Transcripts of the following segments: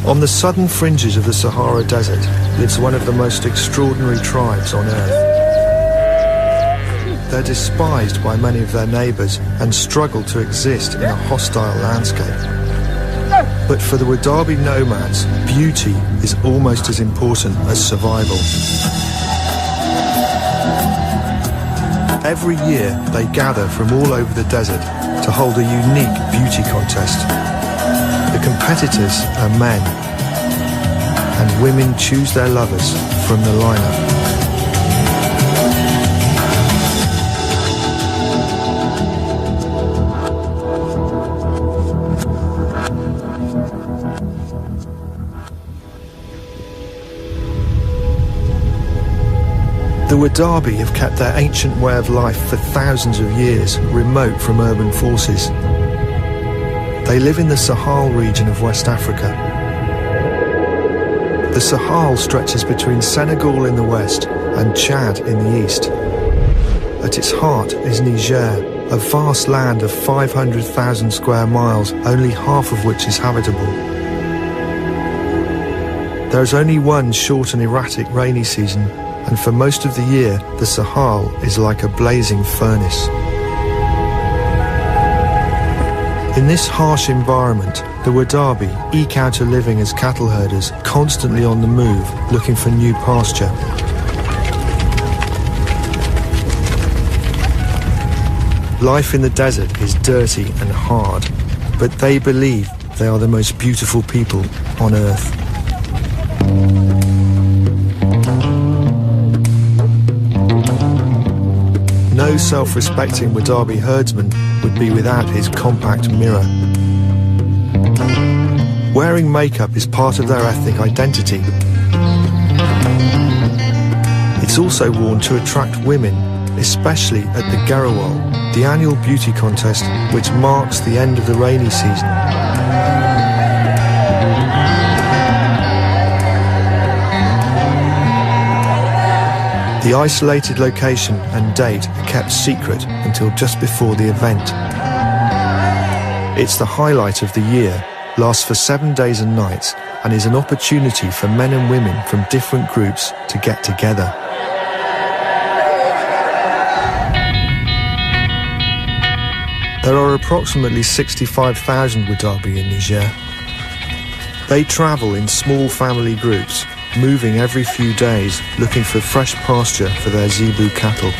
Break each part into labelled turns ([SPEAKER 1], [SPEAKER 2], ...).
[SPEAKER 1] On the southern fringes of the Sahara Desert lives one of the most extraordinary tribes on earth. They're despised by many of their neighbours and struggle to exist in a hostile landscape. But for the Wodaabe nomads, beauty is almost as important as survival. Every year they gather from all over the desert to hold a unique beauty contest. The competitors are men, and women choose their lovers from the lineup. The Wodaabe have kept their ancient way of life for thousands of years, remote from urban forces. They live in the Sahel region of West Africa. The Sahel stretches between Senegal in the west and Chad in the east. At its heart is Niger, a vast land of 500,000 square miles, only half of which is habitable. There is only one short and erratic rainy season, and for most of the year, the Sahel is like a blazing furnace. In this harsh environment, the Wodaabe eke out a living as cattle herders, constantly on the move, looking for new pasture. Life in the desert is dirty and hard, but they believe they are the most beautiful people on earth. No self-respecting Wodaabe herdsman would be without his compact mirror. Wearing makeup is part of their ethnic identity. It's also worn to attract women, especially at the Garawal, the annual beauty contest which marks the end of the rainy season. The isolated location and date are kept secret until just before the event. It's the highlight of the year, lasts for 7 days and nights, and is an opportunity for men and women from different groups to get together. There are approximately 65,000 Wodaabe in Niger. They travel in small family groups, moving every few days, looking for fresh pasture for their zebu cattle.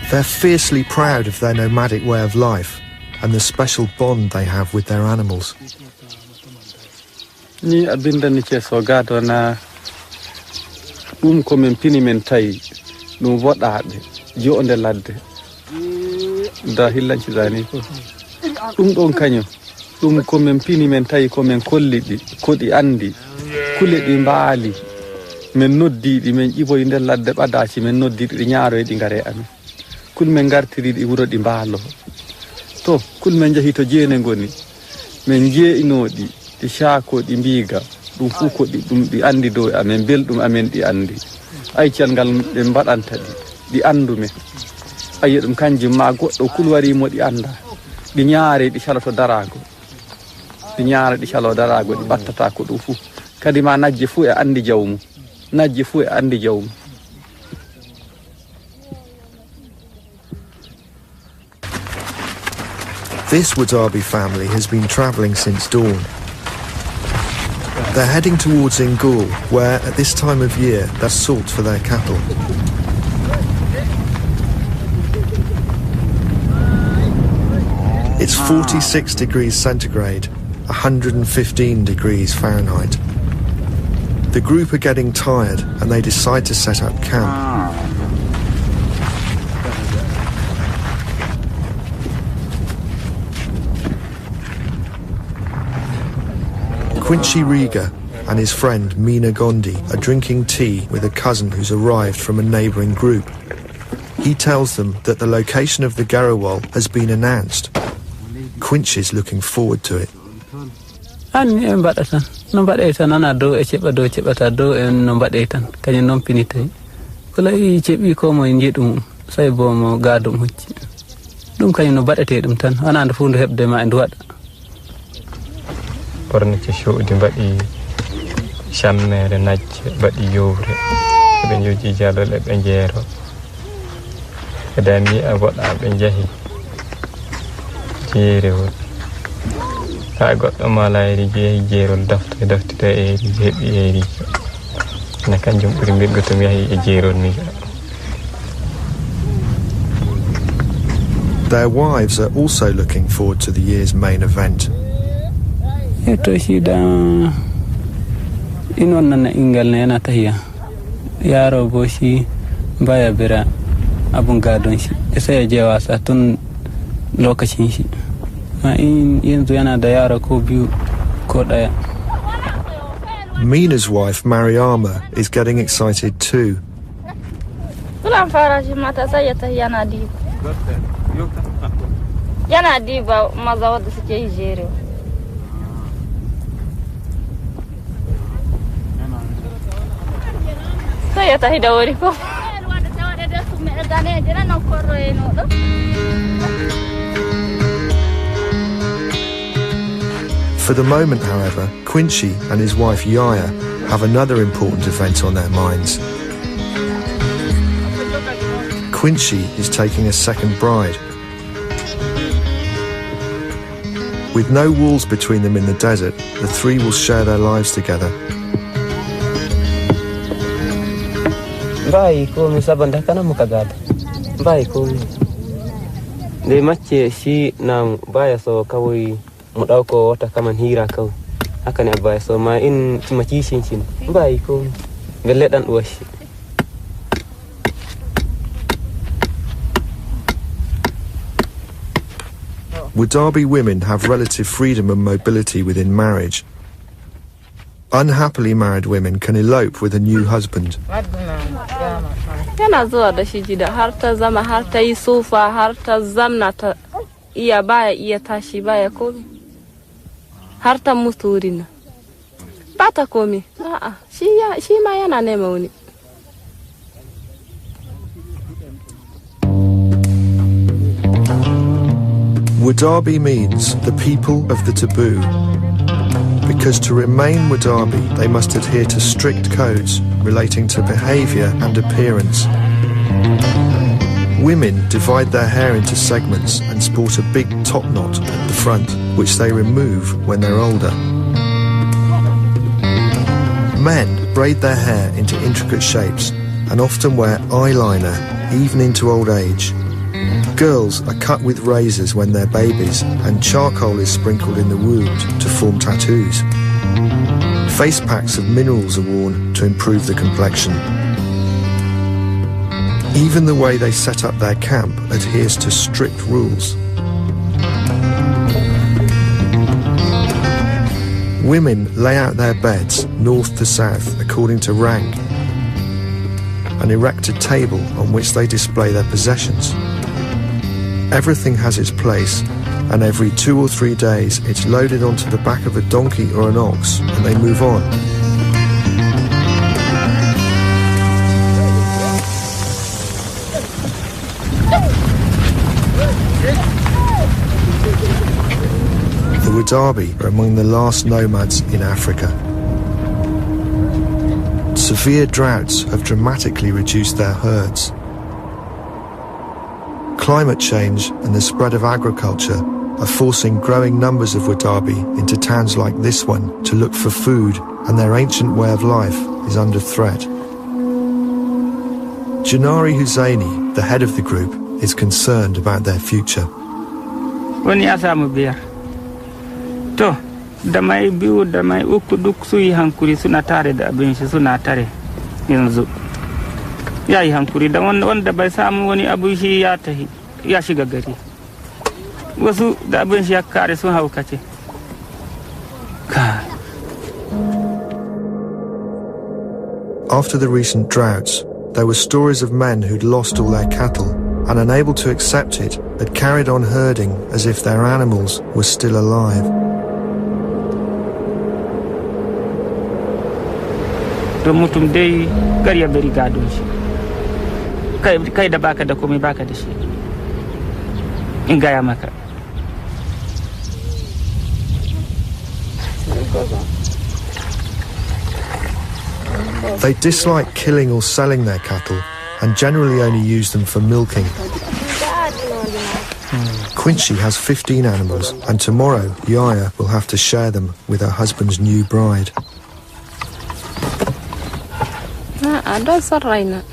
[SPEAKER 1] They're fiercely proud of their nomadic way of life and the special bond they have with their animals.
[SPEAKER 2] Ni abinda nike so gado na ko men pini men tay no Wodaabe jonde ladde da hillanci zani ko don kanyo ko men pini men tay ko men kollidi ko di andi kule di mbaali men noddi di men iboy der ladde badaci men noddi di nyaaro di ngare ami kul men gartiri di wuro di mbaalo to kul men jahi to jeene ngoni men jeenodi di shaako di mbiga dum fu ko di andi do amen beldum amen di andi ay ciangal be mbadanta di andume ay dum kanji ma goddo kul wari mo di anda di nyaare di shalato darago di nyaare di shalo darago di battata ko dum fu kadi ma najje fu e andi jawmu najje fu e andi jawmu.
[SPEAKER 1] This Wodaabe family has been travelling since dawn. They're heading towards Ingul, where at this time of year there's salt for their cattle. It's 46 degrees centigrade, 115 degrees Fahrenheit. The group are getting tired and they decide to set up camp. Quincy Riga and his friend Mina Gondi are drinking tea with a cousin who's arrived from a neighbouring group. He tells them that the location of the Garawal has been announced. Quincy's looking forward to it.
[SPEAKER 3] borniti shoudi badi shammere najje badi yowre be nyoji jalole be jeero dami Wodaabe jahi jeero ta goddo malaari jeerol dafte e hebi eri na kanjum buri mbeggo to mi yahi e jeerol ni.
[SPEAKER 1] Their wives are also looking forward to the year's main event.
[SPEAKER 4] Eto shida inon na ingal na yana tahiya yaro boshi baya bira abun gadon shi sai ya je wasa tun lokacin shi ma in yanzu yana da yara ko biyu ko daya.
[SPEAKER 1] Mina's wife Mariama is getting excited too.
[SPEAKER 5] Yana diba maza wadda suke yi jere. Sai ya tahi da wuri ko?
[SPEAKER 1] For the moment, however, Quincy and his wife Yaya have another important event on their minds. Quincy is taking a second bride. With no walls between them in the desert, the three will share their lives together.
[SPEAKER 3] Bai komi sabanda kana mukagada. Bai komi. De mace shi nan baya so kawai mu dauko wata kaman hira kawai. Haka ne baya so ma in macishin shi. Bai komi. Belle dan uwa shi.
[SPEAKER 1] Wodaabe women have relative freedom and mobility within marriage. Unhappily married women can elope with a new husband.
[SPEAKER 5] Yana zuwa da shi gida har ta zama har ta yi sofa har ta zamna ta iya baya iya tashi baya komi har ta mutu wurin ba ta komi a'a shi ma yana nema wani.
[SPEAKER 1] Wodaabe means the people of the taboo, because to remain Wodaabe they must adhere to strict codes relating to behaviour and appearance. Women divide their hair into segments and sport a big top knot at the front, which they remove when they're older. Men braid their hair into intricate shapes and often wear eyeliner even into old age. Girls are cut with razors when they're babies, and charcoal is sprinkled in the wound to form tattoos. Face packs of minerals are worn to improve the complexion. Even the way they set up their camp adheres to strict rules. Women lay out their beds north to south according to rank and erect a table on which they display their possessions. Everything has its place, and every 2 or 3 days it's loaded onto the back of a donkey or an ox and they move on. The Wodaabe are among the last nomads in Africa. Severe droughts have dramatically reduced their herds. Climate change and the spread of agriculture are forcing growing numbers of Wodaabe into towns like this one to look for food, and their ancient way of life is under threat. Janari Husseini, the head of the group, is concerned about their future.
[SPEAKER 6] To, da mai biyu da mai uku duk su yi hankuri suna tare da abin shi suna tare yanzu. Ya yi hankuri da wanda bai samu wani abu shi ya tahi ya shiga gari. Wasu da abin shi ya kare sun haukace.
[SPEAKER 1] After the recent droughts, there were stories of men who'd lost all their cattle and, unable to accept it, had carried on herding as if their animals were still alive.
[SPEAKER 6] To mutum dai kar ya bari gadon shi. Kai da baka da komai baka da shi. In gaya maka.
[SPEAKER 1] They dislike killing or selling their cattle and generally only use them for milking. Quincy has 15 animals, and tomorrow Yaya will have to share them with her husband's new bride.
[SPEAKER 5] Ada sarraina.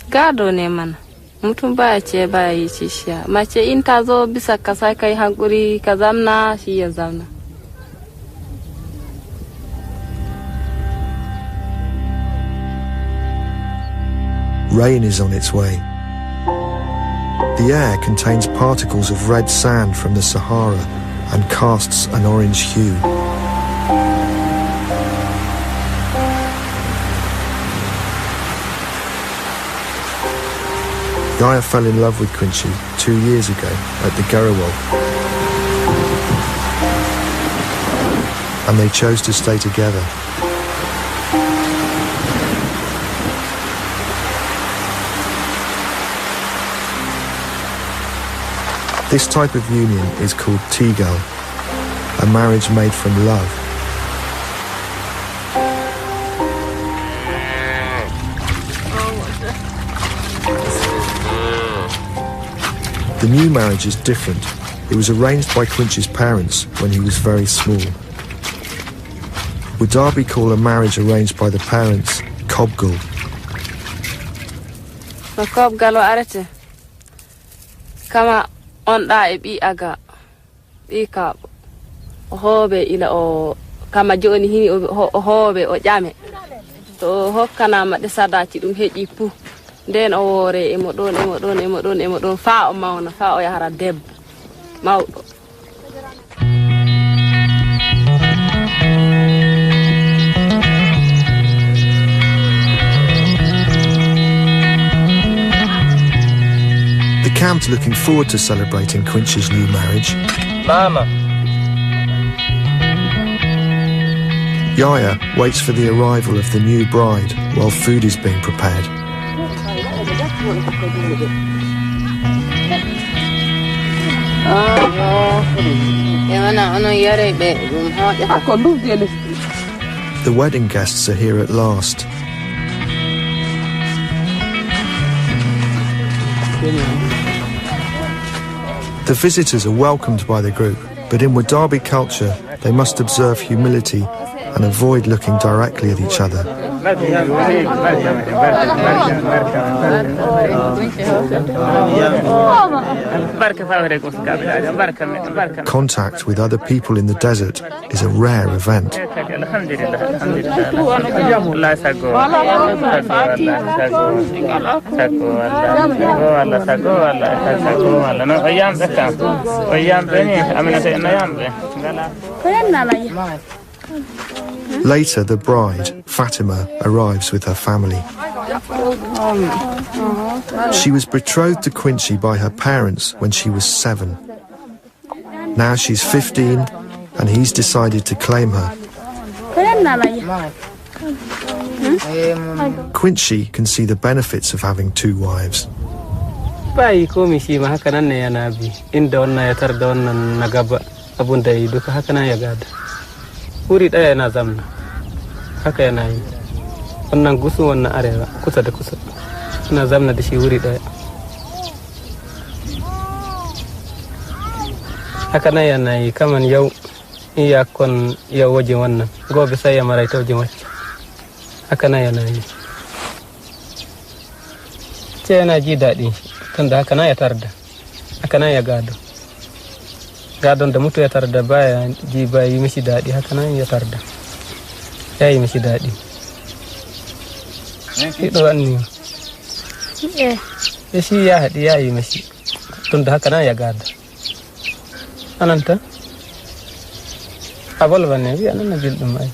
[SPEAKER 5] Gado ne mana. Mutum baya ce baya yi cishiya. Mace in ta zo bisa ka sai kai hankuri ka zamna shi ya zamna.
[SPEAKER 1] Rain is on its way. The air contains particles of red sand from the Sahara and casts an orange hue. Yaya fell in love with Quincy 2 years ago at the Garawal, and they chose to stay together. This type of union is called tigal, a marriage made from love. The new marriage is different. It was arranged by Quincy's parents when he was very small. Wodaabe call a marriage arranged by the parents kobgal.
[SPEAKER 5] Kobgal o arete. Kama on da e bi aga. Bi ka hobe ila o kama joni hini o hobe o jame. To hokkana ma de sadaci dum heji pu. Den o wore emo don fa o mawna fa o yahara debbo mawdo.
[SPEAKER 1] The camp's looking forward to celebrating Quincy's new marriage.
[SPEAKER 3] Mama.
[SPEAKER 1] Yaya waits for the arrival of the new bride while food is being prepared. The wedding guests are here at last. The visitors are welcomed by the group, but in Wodaabe culture, they must observe humility and avoid looking directly at each other. Contact with other people in the desert is a rare event. Later, the bride, Fatima, arrives with her family. She was betrothed to Quincy by her parents when she was 7. Now she's 15, and he's decided to claim her. Quincy can see the benefits of having 2 wives.
[SPEAKER 4] Bai komi shi ma haka nan ne yana bi inda wannan ya tar da wannan na gaba abun da yi duka haka nan ya gada. Wuri daya yana zamna haka yana yi wannan gusu wannan arewa kusa da kusa ina zamna da shi wuri daya haka nan yana yi kaman yau iyakon yau waje wannan gobe sai ya maraita waje wacce haka nan yana yi ce yana ji daɗi tunda haka nan ya tarda haka nan ya gado gadon da mutu ya tarda baya ji ba yi mishi daɗi haka nan ya tarda ya yi mishi daɗi hiɗo wani ya shi ya haɗi ya yi mishi tun da haka nan ya gada ananta abol ba ne biya nan na bilɗin mai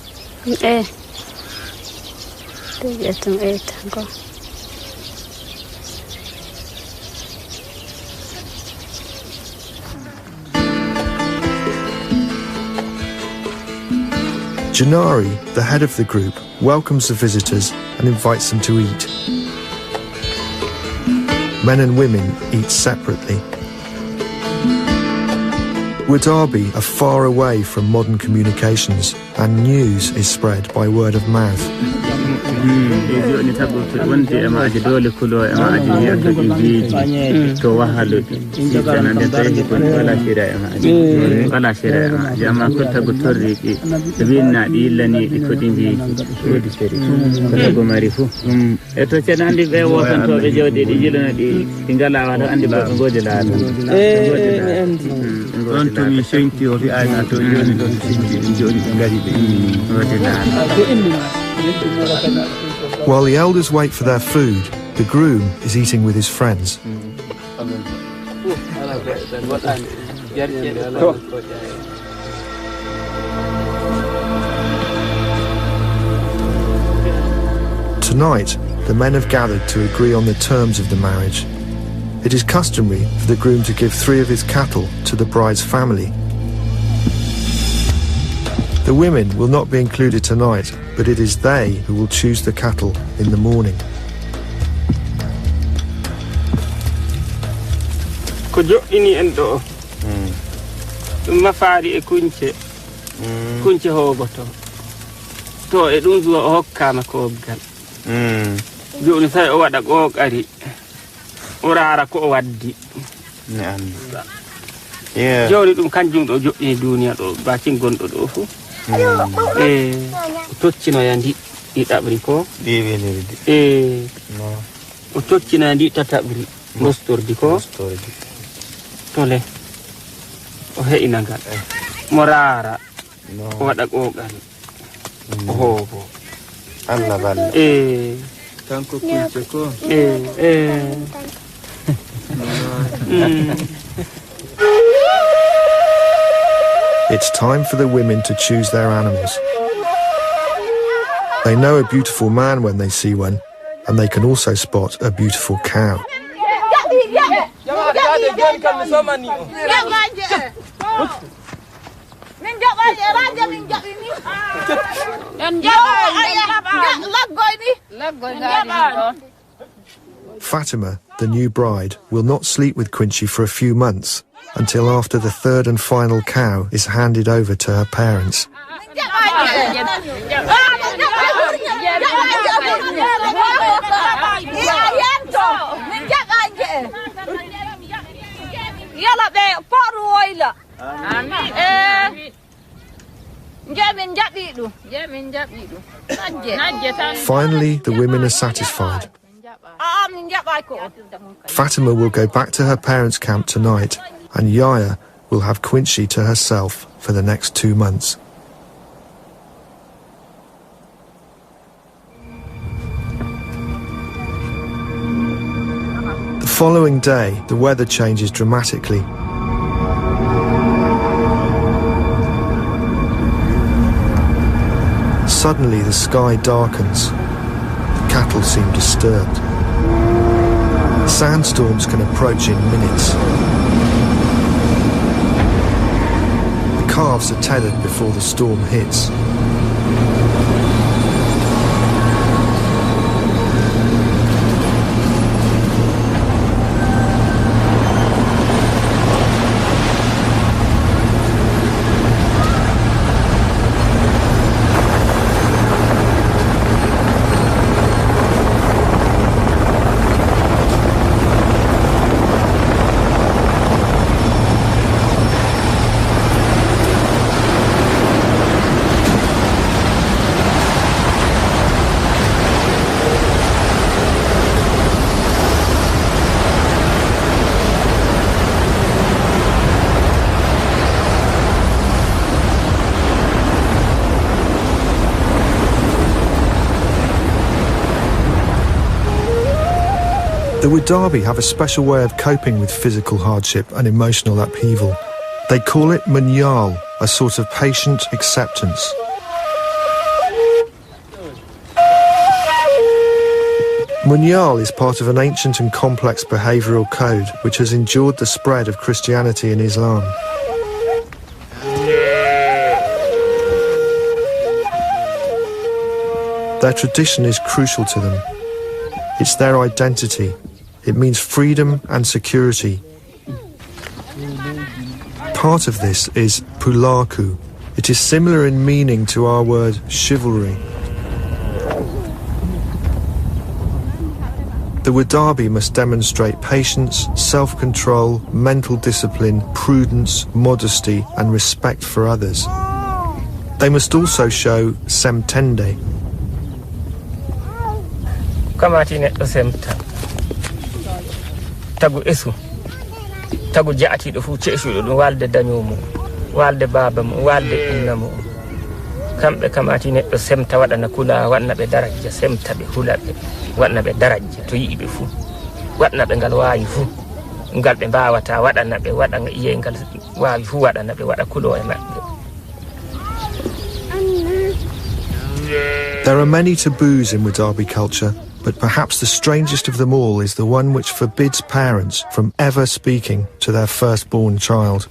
[SPEAKER 1] Janari, the head of the group, welcomes the visitors and invites them to eat. Men and women eat separately. Wodaabe are far away from modern communications, and news is spread by word of mouth. While the elders wait for their food, the groom is eating with his friends. Tonight, the men have gathered to agree on the terms of the marriage. It is customary for the groom to give 3 of his cattle to the bride's family. The women will not be included tonight, but it is they who will choose the cattle in the morning.
[SPEAKER 6] Kojo ini endo. Mafari e kunche. Kunche hogoto. To e dum zuwa o hokkama ko gal. Joni sai o wada kokari. O rara ko o waddi.
[SPEAKER 7] Ne andi.
[SPEAKER 6] Joni dum kanjum do joddi duniya do bakin gondo do fu. Toccino yandi ɗiɗaɓri ko welirdi no o toccina ndi tataɓri mostordi ko tole o heƴina ngal mo raara o waɗa ƙoƙal o hoobo
[SPEAKER 7] Allah balla
[SPEAKER 6] kanko kulce ko
[SPEAKER 1] It's time for the women to choose their animals. They know a beautiful man when they see one, and they can also spot a beautiful cow. Fatima, the new bride, will not sleep with Quincy for a few months, until after the 3rd and final cow is handed over to her parents. Finally, the women are satisfied. Fatima will go back to her parents' camp tonight, and Yaya will have Quincy to herself for the next 2 months. The following day, the weather changes dramatically. Suddenly, the sky darkens. The cattle seem disturbed. Sandstorms can approach in minutes. The calves are tethered before the storm hits. The Wodaabe have a special way of coping with physical hardship and emotional upheaval. They call it munyal, a sort of patient acceptance. Munyal is part of an ancient and complex behavioural code which has endured the spread of Christianity and Islam. Their tradition is crucial to them. It's their identity. It means freedom and security. Part of this is pulaku. It is similar in meaning to our word chivalry. The Wodaabe must demonstrate patience, self-control, mental discipline, prudence, modesty and respect for others. They must also show semtende.
[SPEAKER 6] Kamati neɗɗo semta tagu esu tagu jaatiɗo fuu ceesuɗo ɗum walde dañomo walde baba mum walde inna mum kamɓe kamati neɗɗo semta waɗana kula waɗna ɓe daraja semta ɓe hula ɓe waɗna ɓe daraja to yi'i ɓe fuu waɗna ɓe ngal waawi fuu ngal ɓe mbawata waɗana ɓe waɗa iye ngal waawi fuu waɗana ɓe waɗa kulo e maɓɓe.
[SPEAKER 1] There are many taboos in Wodaabe culture, but perhaps the strangest of them all is the one which forbids parents from ever speaking to their firstborn child.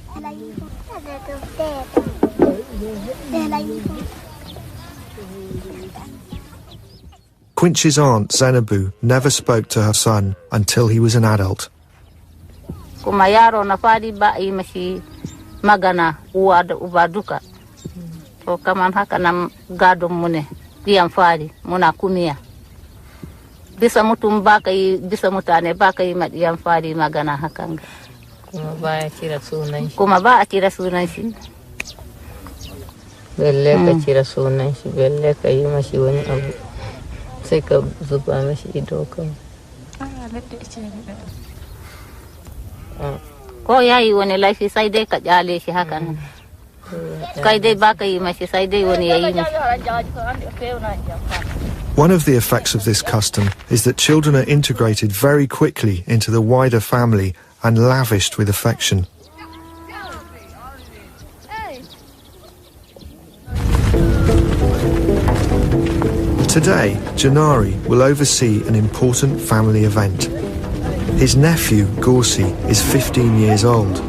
[SPEAKER 1] Quinch's aunt Zenabu never spoke to her son until he was an adult.
[SPEAKER 8] Kumayaro na fadi ba imashi magana uba duka. To kaman haka na gado mune diyan fadi muna kumia. Bisa mutum baka yi bisa mutane baka yi madiyan fadi magana hakan.
[SPEAKER 9] Kuma ba a kira sunan shi.
[SPEAKER 8] Kuma ba a kira sunan shi.
[SPEAKER 9] Belle ka kira sunan shi, belle ka yi mashi wani abu. Sai ka zuba mashi ido kan.
[SPEAKER 8] Ko yayi wani laifi sai dai ka kyale shi hakan. Kai dai baka yi mashi sai dai wani yayi mashi.
[SPEAKER 1] One of the effects of this custom is that children are integrated very quickly into the wider family and lavished with affection. Today, Janari will oversee an important family event. His nephew, Gorsi, is 15 years old.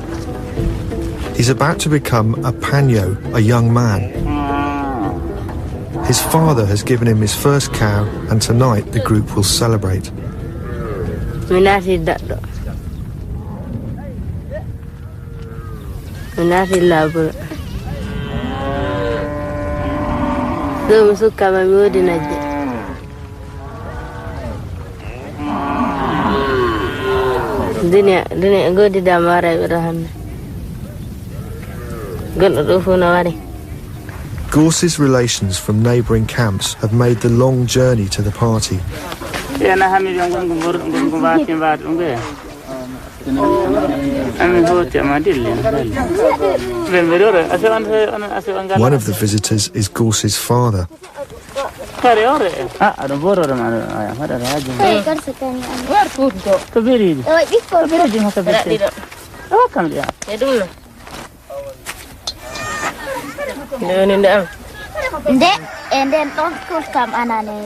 [SPEAKER 1] He's about to become a panyo, a young man. His father has given him his first cow, and tonight the group will celebrate. Gorse's relations from neighbouring camps have made the long journey to the party. One of the visitors is Gorse's father.
[SPEAKER 10] And then don't come anane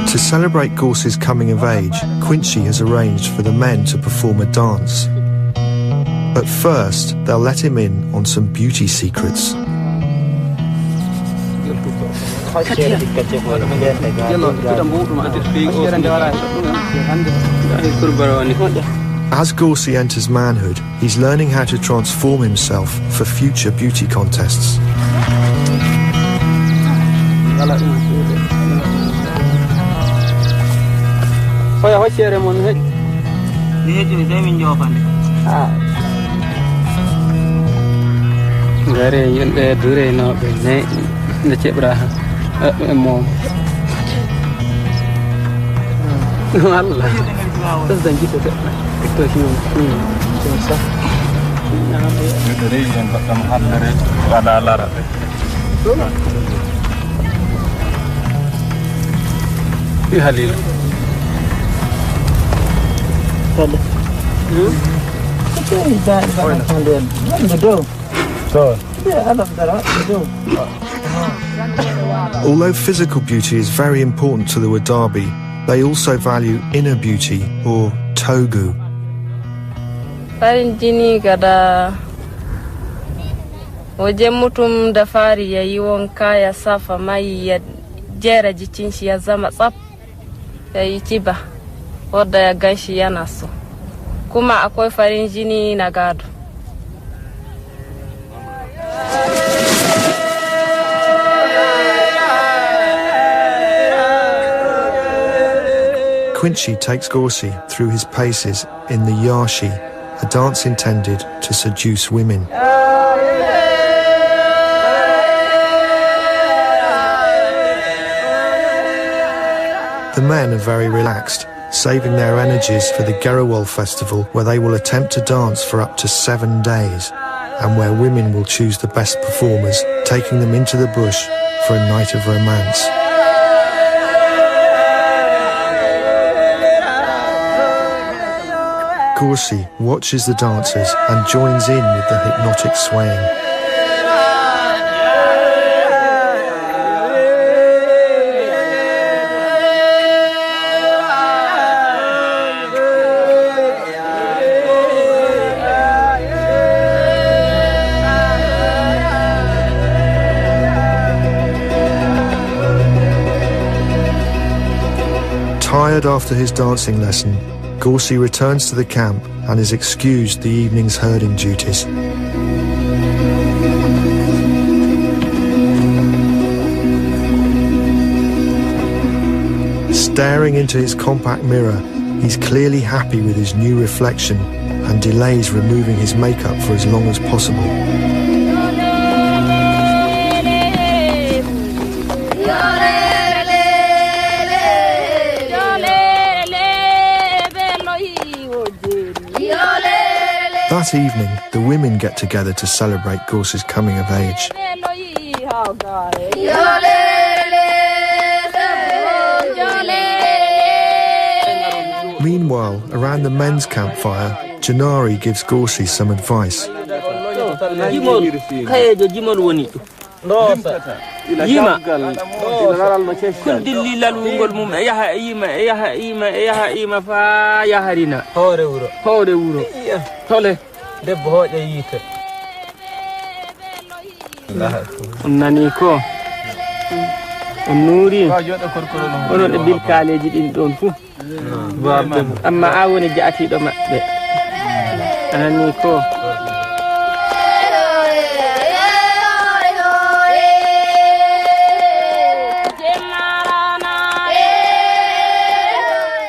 [SPEAKER 1] To celebrate Gorse's coming of age, Quincy has arranged for the men to perform a dance. But first, they'll let him in on some beauty secrets. As Gorsi enters manhood, he's learning how to transform himself for future beauty contests. Although physical beauty is very important to the Wodaabe, they also value inner beauty, or togu.
[SPEAKER 5] Farin jini gada waje mutum da fari ya yi wanka ya safa mai ya jera jikin shi ya zama tsaf ya yi kiba wadda ya ganshi yana so kuma akwai farin jini na gado.
[SPEAKER 1] Quincy takes Gorsi through his paces in the Yashi, a dance intended to seduce women. The men are very relaxed, saving their energies for the Garawal festival, where they will attempt to dance for up to 7 days, and where women will choose the best performers, taking them into the bush for a night of romance. Gorsi watches the dancers and joins in with the hypnotic swaying. Tired after his dancing lesson, Gorsi returns to the camp and is excused the evening's herding duties. Staring into his compact mirror, he's clearly happy with his new reflection and delays removing his makeup for as long as possible. That evening, the women get together to celebrate Gorsi's coming of age. Meanwhile, around the men's campfire, Janari gives Gorsi some advice.
[SPEAKER 6] Yima kun dilli lalungol mum yaha ima fa yaharina hore wuro tole debbo hoje yite nani ko nuri onon e bil kaleji din don fu amma a woni jaati do mabbe nani ko.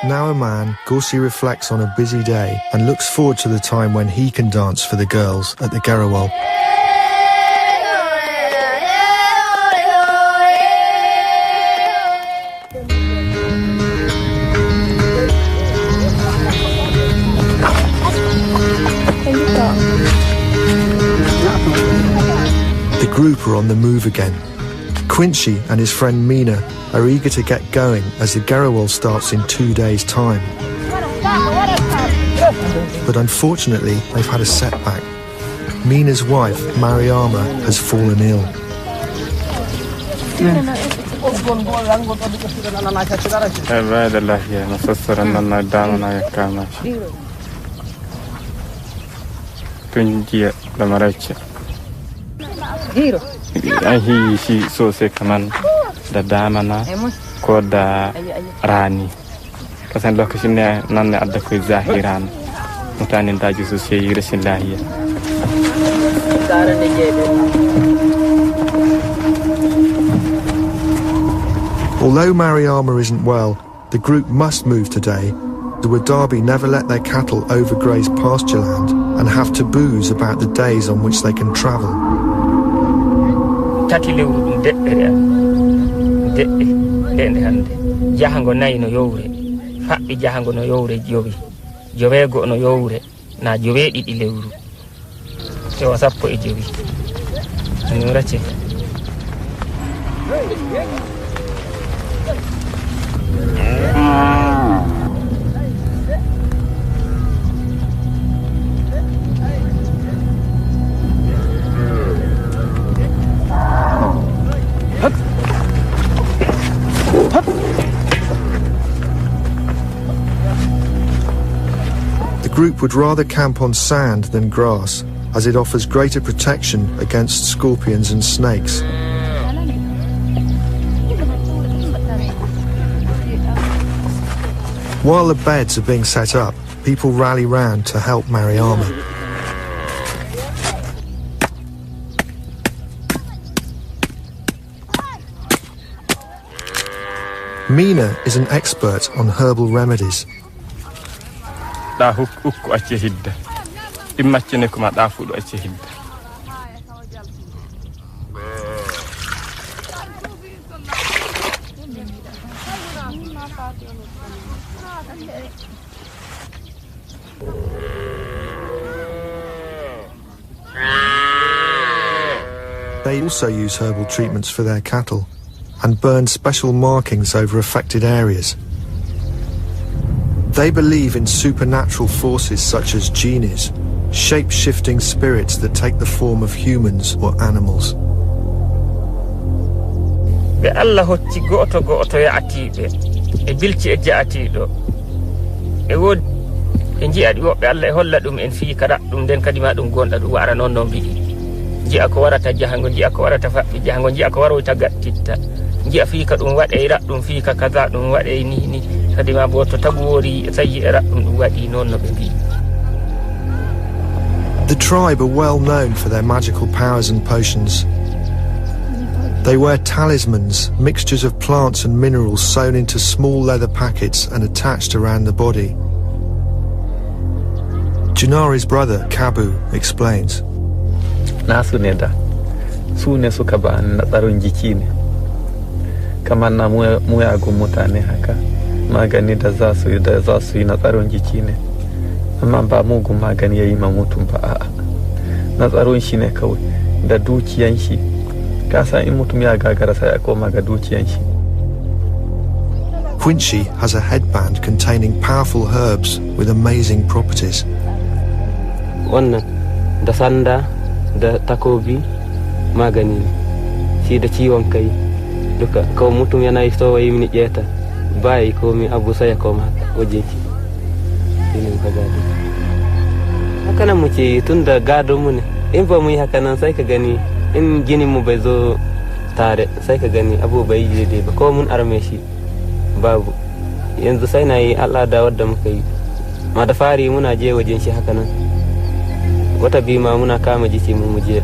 [SPEAKER 1] Now a man, Gorsi reflects on a busy day and looks forward to the time when he can dance for the girls at the Garawal. The group are on the move again. Quincy and his friend Mina are eager to get going as the Garawal starts in 2 days' time. But unfortunately, they've had a setback. Mina's wife, Mariama, has fallen ill.
[SPEAKER 6] Ahi si so se kaman da damana ko da rani kasan lokacin ne nan ne adda ko zahiran mutanen daji su sai rashin lahiya.
[SPEAKER 1] Although Mariama isn't well, the group must move today. The Wodaabe never let their cattle overgraze pasture land and have taboos about the days on which they can travel.
[SPEAKER 6] Tati lewru deɗɗe hande jahango nayi no yowre faɓɓi jahango no yowre joweego no yowre na joweeɗiɗi lewru tewa 15 no racce.
[SPEAKER 1] The group would rather camp on sand than grass, as it offers greater protection against scorpions and snakes. While the beds are being set up, people rally round to help Mariama. Mina is an expert on herbal remedies. They also use herbal treatments for their cattle and burn special markings over affected areas. They believe in supernatural forces such as genies, shape-shifting spirits that take the form of humans or animals.
[SPEAKER 6] Be Allah hocci goto yaatiɓe e bilci e jaatiɗo e wodi e jiya ɗi woɓɓe Allah e holla ɗum en fii kada ɗum nden kadi ma ɗum gonɗa ɗum wara noon no mbi'i jiya ko warata jahango jiya ko warata faɓɓi jahango jiya ko waroyta gattitta jiya fii ka ɗum waɗe raɗɗum fii ka kaza ɗum waɗe ni kadi ma bo to tagu wori tawi e raɗɗum ɗum waɗi noon no ɓe mbi'i.
[SPEAKER 1] The tribe are well known for their magical powers and potions. They wear talismans, mixtures of plants and minerals sewn into small leather packets and attached around the body. Junari's brother, Kabu, explains.
[SPEAKER 2] Nasuneda, sune sukaba na tsaron jiki ne. Kamar na muyagun mutane haka, magani da za su yi na tsaron jiki ne. Amma ba mugun magani ya yi ma mutum ba a'a. Na tsaron shi ne kawai, da dukiyan shi.
[SPEAKER 1] Quincy has a headband containing powerful herbs with amazing properties.
[SPEAKER 3] Wannan da sanda da takobi magani shi da ciwon kai duka ko mutum yana so yi mini keta bai ko mi abu sai ya koma waje ki shine ka gado haka nan muke tun da gado mu ne in ba mu yi haka nan sai ka gani in ginin mu bai zo tare sai ka gani abu bai yi daidai ba ko mun arme shi babu yanzu sai na yi al'ada wadda muka yi ma da fari muna je wajen shi haka nan wata bi ma muna kama jiki mu je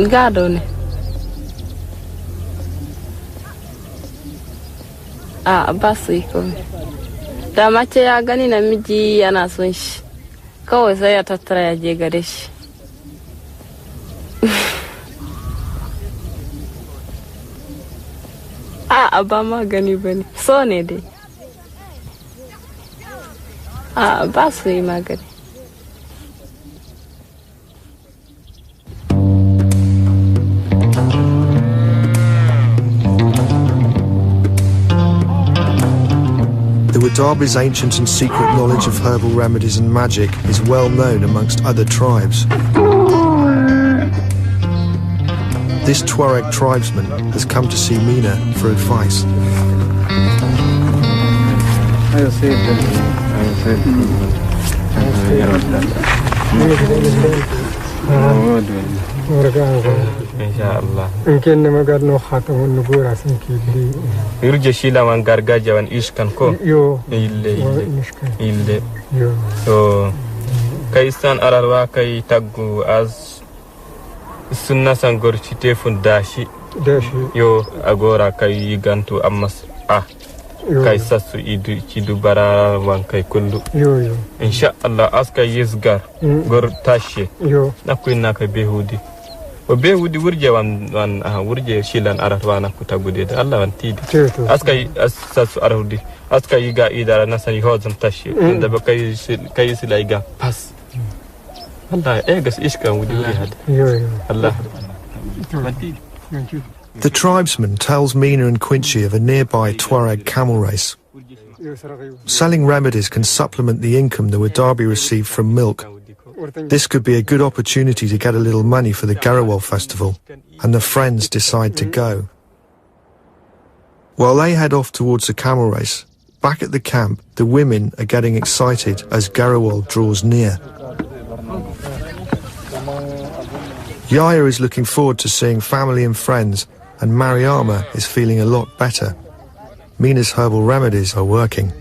[SPEAKER 5] gado ne a ba su yi komai da mace ya gani namiji yana son shi kawai sai ya tattara ya je gare shi a ba magani ba ne so ne dai a ba su yi magani.
[SPEAKER 1] The Wodaabe's ancient and secret knowledge of herbal remedies and magic is well known amongst other tribes. This Tuareg tribesman has come to see Mina for advice.
[SPEAKER 6] Inshallah. Inken magad no khatamun nugura sinkidi. Irje shila wan gargaja wan ishkan ko. Yo. Ille. Yo. So kaisan ararwa kai taggu az sunna sangorchite fundashi. Dashi. Yo agora kai gantu ammas kai sasu idu cidu bara wan kai kullu. Yo. Inshallah aska yesgar gor tashi. Yo. Nakuina kai behudi. Obe wudi wurje wan wurje shilan aratwana kutagude da Allah wan tidi askay asasu arahudi askay ga idara nasani hozam tashi inda ba kai silai ga pas Allah gas ishkan wudi had Allah.
[SPEAKER 1] The tribesman tells Mina and Quincy of a nearby Tuareg camel race. Selling remedies can supplement the income the Wodaabe receive from milk. This could be a good opportunity to get a little money for the Garawal festival, and the friends decide to go. While they head off towards the camel race, back at the camp, the women are getting excited as Garawal draws near. Yaya is looking forward to seeing family and friends, and Mariama is feeling a lot better. Mina's herbal remedies are working.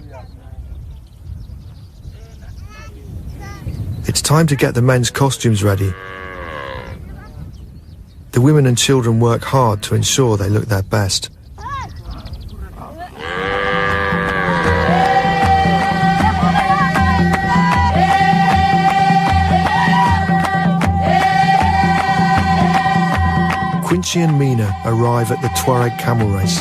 [SPEAKER 1] It's time to get the men's costumes ready. The women and children work hard to ensure they look their best. Quincy and Mina arrive at the Tuareg camel race.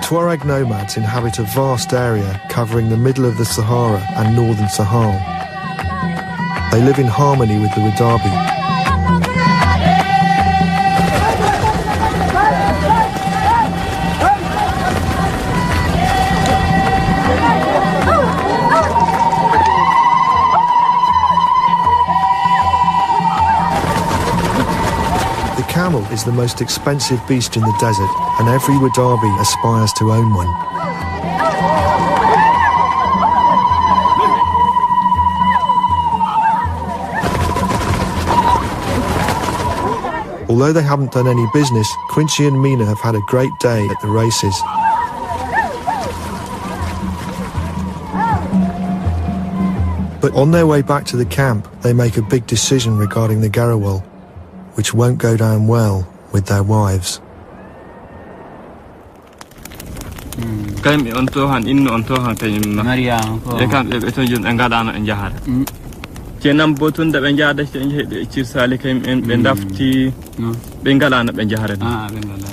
[SPEAKER 1] Tuareg nomads inhabit a vast area covering the middle of the Sahara and northern Sahel. They live in harmony with the Wodaabe. The camel is the most expensive beast in the desert, and every Wodaabe aspires to own one. Although they haven't done any business, Quincy and Mina have had a great day at the races. But on their way back to the camp, they make a big decision regarding the Garawal, which won't go down well with their wives.
[SPEAKER 6] Kenam botun da ben jada ci sali kay en be dafti be ngalana be jahare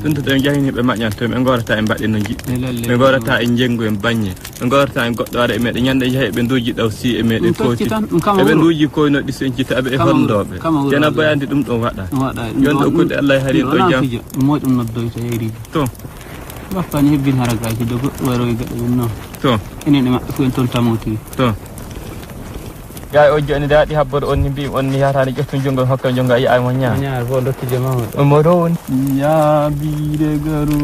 [SPEAKER 6] tun to jahini be majjan to be gorata en badde no jidde be gorata en jengo en bagne be gorata en goddo are mede nyande jahe be nduji dawsi e mede foti e be nduji ko no disen cita be hondobe kenam bayandi dum do wada yondo ko de Allah hari do jam modum no do to yeri to bafani hebbin haragaji do waro e gaddo no to enen ma ko en ton tamoti to ya o joni daadi habbor onni bi onni yatani jottu jongo hokka jonga yi ay mo nyaar bo dotti jama mo don ya bi de garu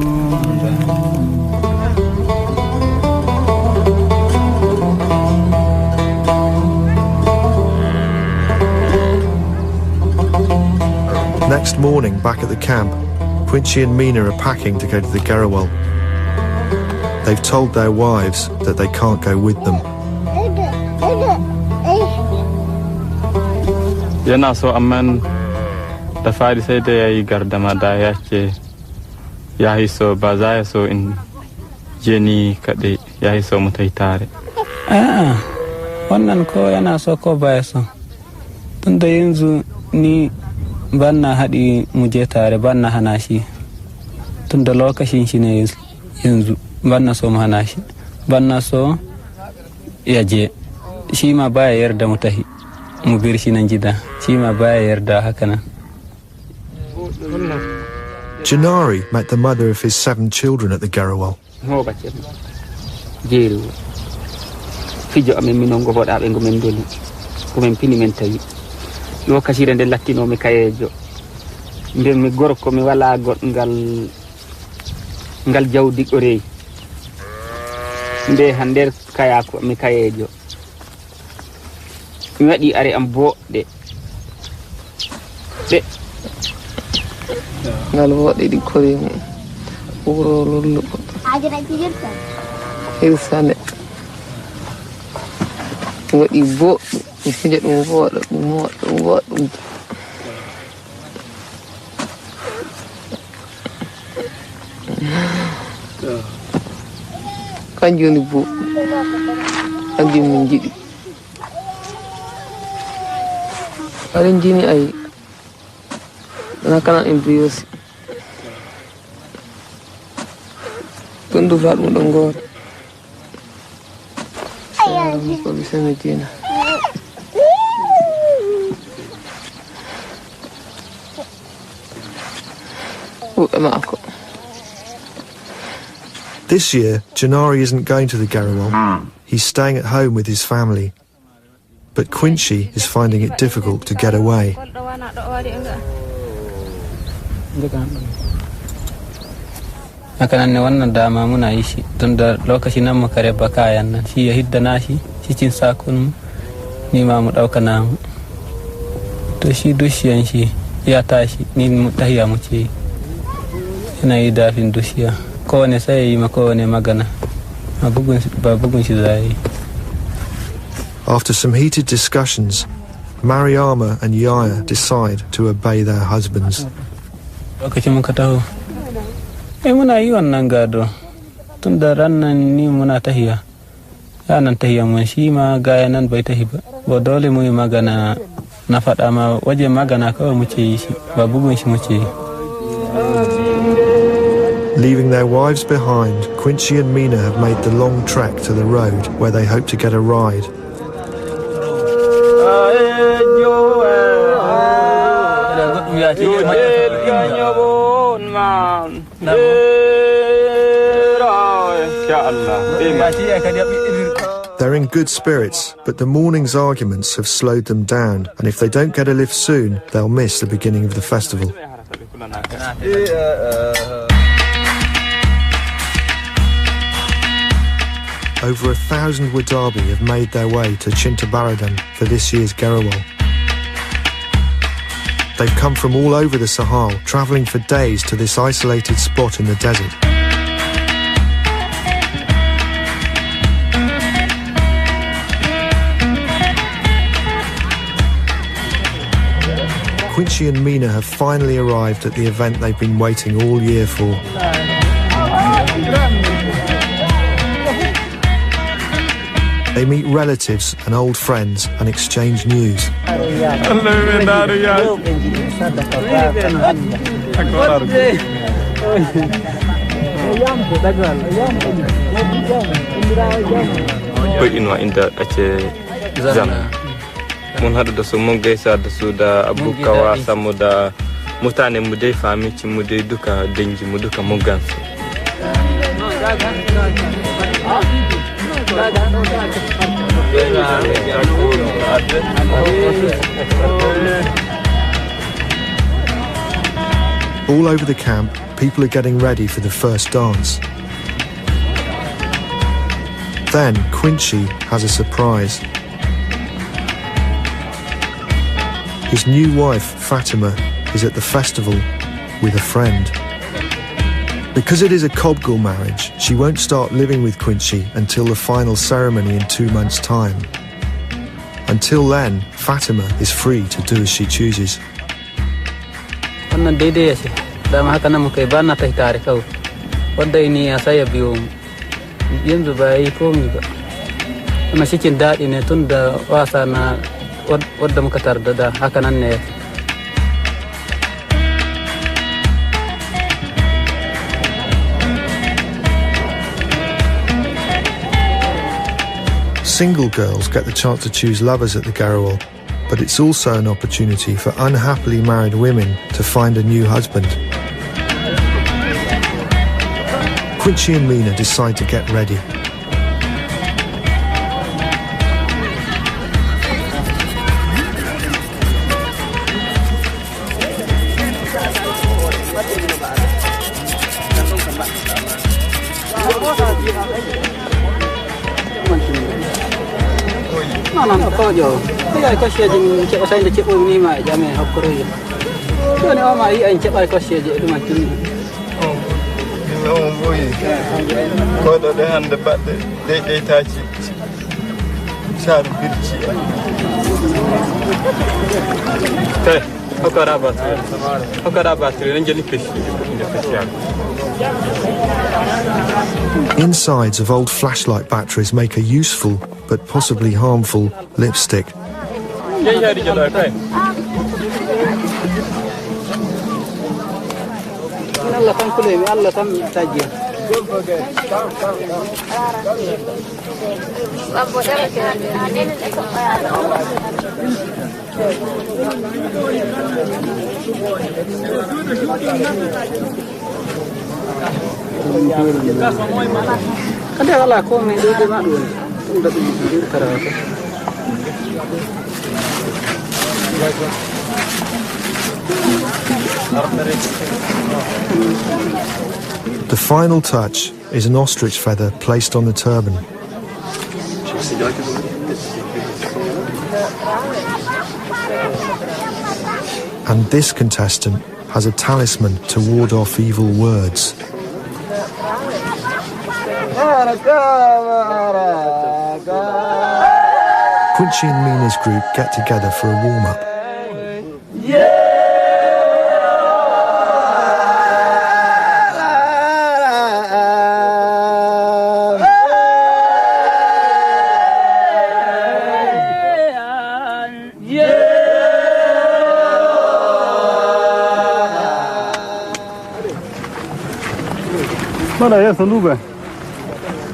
[SPEAKER 1] Next morning, back at the camp, Quincy and Mina are packing to go to the Garawal. They've told their wives that they can't go with them.
[SPEAKER 6] Yana so amman da fari sai da yayi gardama da yace yayi so ba za ya so in jeni kade yayi so mu tai tare
[SPEAKER 4] wannan ko yana so ko ba ya so tunda yanzu ni banna hadi mu je tare banna hana shi tunda lokacin shi ne yanzu banna so mu hana shi banna so ya je shi ma ba ya yarda mu tahi mu bir shi nan gida shi ma ba ya yarda haka nan.
[SPEAKER 1] Janari met the mother of his 7 children at the Garawal.
[SPEAKER 3] Fijo amen minongo Wodaabe ngomen doli ngomen pini men tawi lokacire nde lattino mi kayejo nde mi gorko mi wala godngal ngal jawdi orey nde hander kaya ko mi kayejo mi wadi are am bodde de
[SPEAKER 9] ngal wodi di kore mo uro lullu
[SPEAKER 10] ajira jirta
[SPEAKER 9] hirsane wadi bo mi fije dum vodo dum kanjoni bo andi min jidi aren jini ay nakana embryos kundu vat mo dongor ko bisa medina
[SPEAKER 1] This year, Janari isn't going to the Garawal. He's staying at home with his family. but Quincy is finding it difficult to get away.
[SPEAKER 4] Hakanan ne wannan dama muna yi shi tun da lokacin nan muka raba kayan nan shi ya hidda nashi cikin sakun ni ma mu dauka namu to shi dushiyan shi ya tashi ni mu tahiya mu ce ina yi dafin dushiya kowane sai yi ma kowane magana ba bugun shi zai.
[SPEAKER 1] After some heated discussions, Mariama and Yaya decide to obey their husbands.
[SPEAKER 4] Lokacin muka taho muna yi wannan gado tun da ranar ni muna tahiya yanan tahiya mun shi ma gaya nan bai tahi ba dole mu yi magana na faɗa ma waje magana kawai mu ce yi shi ba bugun shi mu ce yi.
[SPEAKER 1] Leaving their wives behind, Quincy and Mina have made the long trek to the road where they hope to get a ride. They're in good spirits, but the morning's arguments have slowed them down, and if they don't get a lift soon, they'll miss the beginning of the festival. Over 1,000 Wodaabe have made their way to Chintabaradan for this year's Garawal. They've come from all over the Sahel, travelling for days to this isolated spot in the desert. Quincy and Mina have finally arrived at the event they've been waiting all year for. They meet relatives and old friends and exchange news.
[SPEAKER 11] Mun haɗu da su mun gaisa da su da abokawa samu da mutane mu dai famici mu dai duka dangi mu duka mun gansu. All over the camp, people are getting ready for the first dance. Then Quincy has a surprise. His new wife, Fatima, is at the festival with a friend. Because it is a Kobgal marriage, she won't start living with Quincy until the final ceremony in 2 months' time. Until then, Fatima is free to do as she chooses.
[SPEAKER 4] Wannan daidai ya ce, dama haka nan muka yi ba na tahi tare kawai. Wadda ini ya saya biyo yanzu ba yi komi ba. Amma cikin daɗi ne tun da wasa na wadda muka tarda da haka nan ne.
[SPEAKER 1] Single girls get the chance to choose lovers at the Garawal, but it's also an opportunity for unhappily married women to find a new husband. Quincy and Mina decide to get ready. Insides of old flashlight batteries make a useful but possibly harmful lipstick. The final touch is an ostrich feather placed on the turban. And this contestant has a talisman to ward off evil words. Quincy and Mina's group get together for a warm-up.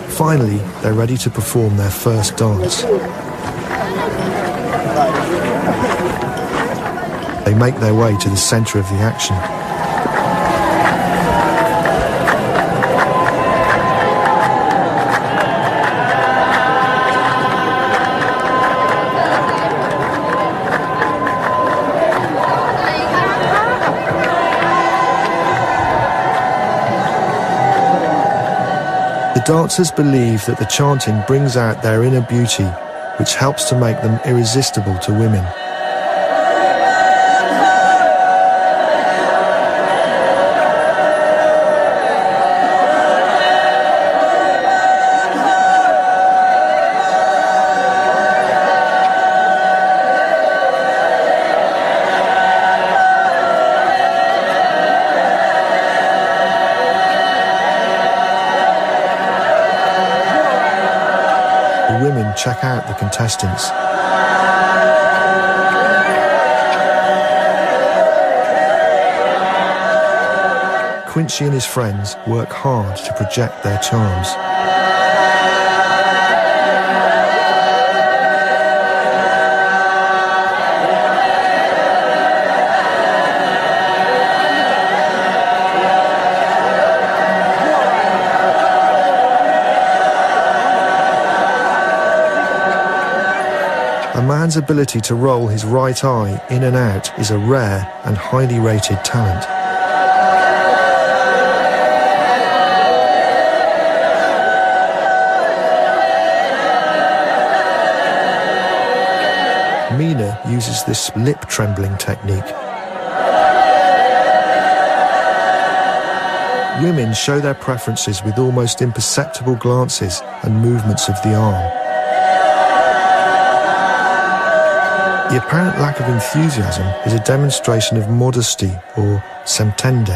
[SPEAKER 1] Finally, they're ready to perform their first dance. They make their way to the centre of the action. The dancers believe that the chanting brings out their inner beauty, which helps to make them irresistible to women. The women check out the contestants. Quincy and his friends work hard to project their charms. A man's ability to roll his right eye in and out is a rare and highly rated talent. Mina uses this lip-trembling technique. Women show their preferences with almost imperceptible glances and movements of the arm. The apparent lack of enthusiasm is a demonstration of modesty or semtende.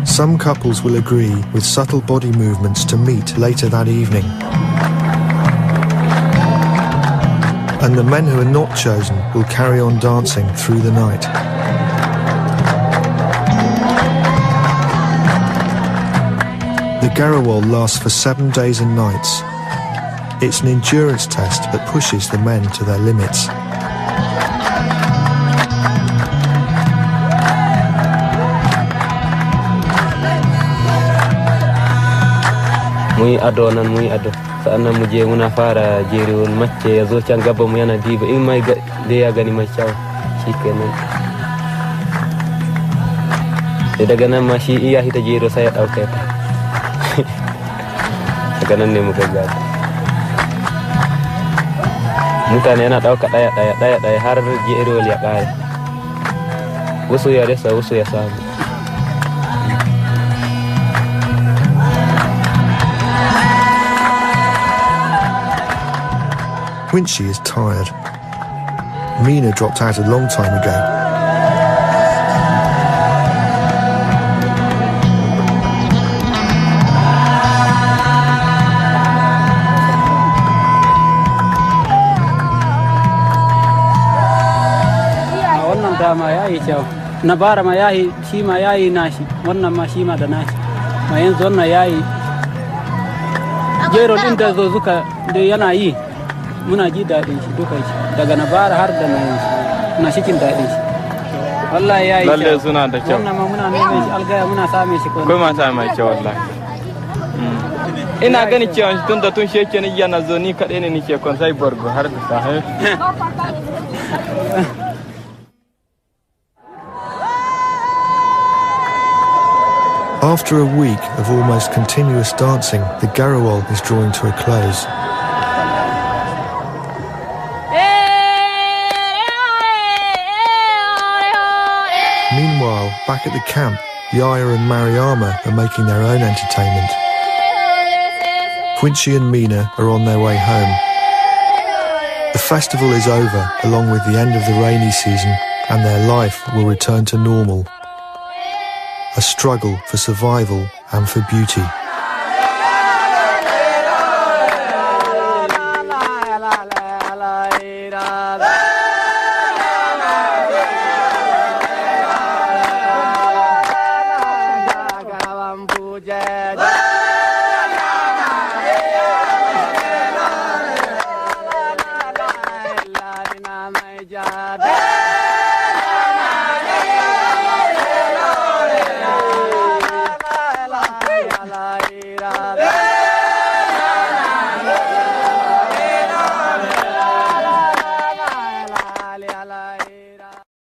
[SPEAKER 1] Some couples will agree with subtle body movements to meet later that evening. And the men who are not chosen will carry on dancing through the night. The Garawal lasts for 7 days and nights. It's an endurance test that pushes the men to their limits.
[SPEAKER 3] Muy ado nan muy ado sa'annan mu je muna fara jerewol macce ya zo can gaba mu yana diba in mai da ya gani mai kyau shikenan sai daga nan ma shi iya hita jero sai ya dauka ta daga nan ne muka gaba mutane yana dauka daya har jerewol ya kare wasu ya rasa wasu ya samu.
[SPEAKER 1] Quincy is tired. Mina dropped out a long time ago.
[SPEAKER 4] Wannan dama yayi kyau. Na bara ma yayi shi ma yayi nashi. Wannan ma shi ma da nashi. Ma yanzu wannan yayi. Jero din da zo zuka da yana yi. Muna ji daɗin shi duka shi daga na bara har da na cikin daɗin shi wallahi yayi kyau lalle suna da kyau wannan ma muna neman shi algaya muna same shi ko
[SPEAKER 2] ma same shi wallahi ina gani cewa tun da tun sheke ni yana zo ni kaɗai ne nike kon sai borgo har da sahi.
[SPEAKER 1] After a week of almost continuous dancing, the Garawal is drawing to a close. Meanwhile, back at the camp, Yaya and Mariama are making their own entertainment. Quincy and Mina are on their way home. The festival is over, along with the end of the rainy season, and their life will return to normal. A struggle for survival and for beauty.
[SPEAKER 12] la